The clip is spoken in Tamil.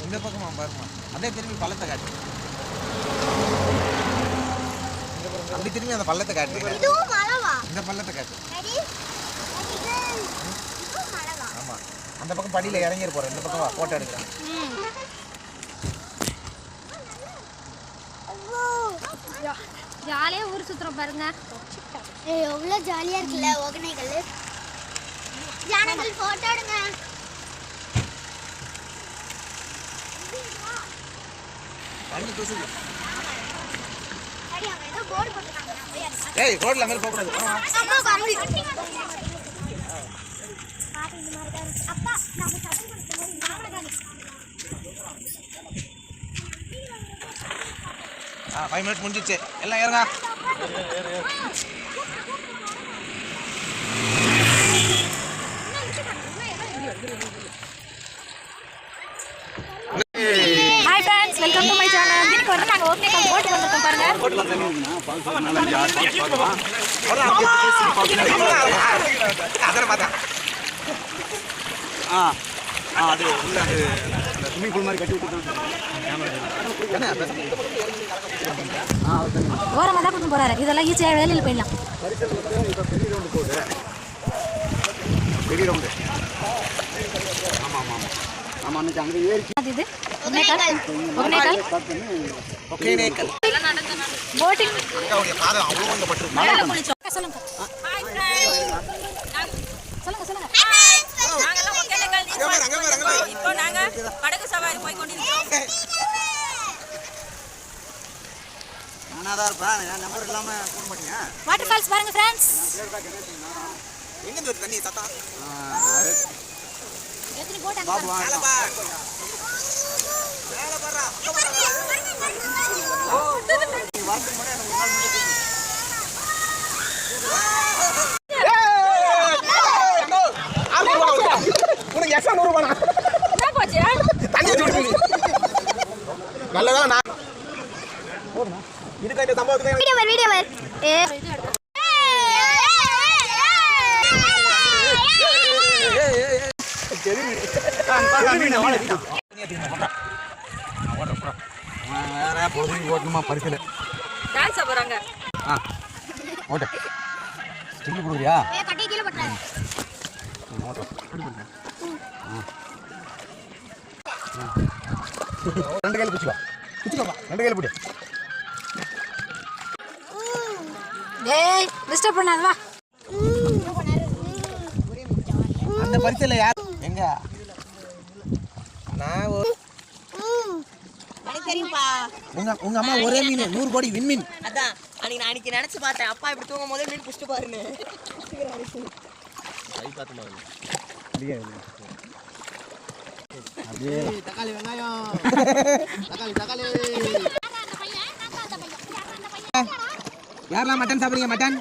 இந்த பக்கமா பாருமா, அதே திரும்பி பள்ளத்தை காட்டு. அப்படி திரும்பி அந்த பள்ளத்தை காட்டு. இந்த பள்ளத்தை காட்டு. ஆமா, அந்த பக்கம் படியில இறங்கி போறேன். இந்த பக்கம் போட்டோ எடுக்கிறேன். ஜாலியா ஊர் சுத்துறோம் பாருங்க. எவ்வளவு ஜாலியா இருக்குல்ல ஒகனைகள். ஜானகள் போட்டோ எடுங்க. தண்ணி தூசுது. அடி அவங்க ஏதோ போர்டு போட்டுருக்காங்க. ஏய், ரோட்ல மேல போக கூடாது. அம்மா பாருங்க. பாத்து இந்த மாதிரி தான். அப்பா நம்ம சத்தம் போடும்போது நாமளே தான். 5 மினிட்ஸ் முடிஞ்சிச்சு. எல்லாம் ஏறுங்க. Hi friends, welcome to my channel. இன்னைக்கு வந்து நாங்க ஓகேக்கல் போட் வந்திருக்கோம் பாருங்க. அதெல்லாம் பார்த்தா அது உள்ள அந்த ஸ்விம்மிங் பூல் மாதிரி கட்டி விட்டுருக்காங்க. ஓரமாக தான் கூட்டு போறாரு. இதெல்லாம் ஈஸியாக வேலையில் போயிடலாம். பெரிய ரவுண்டு போகுது. பெரிய ரவுண்டு. ஆமாம் ஆமாம் ஆமாம். அன்னைக்கு அங்கே ஏறி இது ஒகேனக்கல் ஒகேனக்கல் போட்டிங் அவருடைய பாதம் அவ்வளோ வந்து பட்டு. சொல்லுங்க. ஹாய் சொல்லுங்க சொல்லுங்க. நாங்கெல்லாம் ஒகேனக்கல் இப்போ நாங்க படகு சவாரி போய் கொண்டிருக்கிறோம். நானாதான் இருப்பேன். என் நம்பர் இல்லாமல் போட மாட்டீங்க. வாட்டர் ஃபால்ஸ் பாருங்க ஃப்ரெண்ட்ஸ். எங்க இருந்து தண்ணி சத்தம்? எத்தனை போட் அங்க பாபு வாங்க. உனக்கு எக்ஸ்ட்ரா 100 ரூபாய் என்ன போச்சு? தண்ணி நல்லதா நான் இதுக்கு இந்த சம்பவத்துக்கு வீடியோ வர். வேற பொழுதுக்கு ஓட்டணுமா பரிசல். டான்ஸ் போறாங்க. ஓட்ட ஸ்டில் கொடுக்குறியா? கட்டி கீழ போட்றாங்க. ரெண்டு கையில பிடிச்சுக்கோ. பிடிச்சுக்கோப்பா, ரெண்டு கையில பிடி. டேய் டிஸ்டர்ப் பண்ணாத வா. அந்த பரிசல்ல யார் எங்க? நான் எனக்கு தெரியும்பா. உங்க அம்மா ஒரே மீன் 100 கோடி விண்மீன். அதான் அன்னைக்கு நான் அன்னைக்கு நினைச்சு பார்த்தேன். அப்பா இப்படி தூங்கும் போதே மீன் புடிச்சிட்டு பாருன்னு. தக்காளி வெங்காயம். தக்காளி. யாரெல்லாம் மட்டன் சாப்பிடுறீங்க? மட்டன்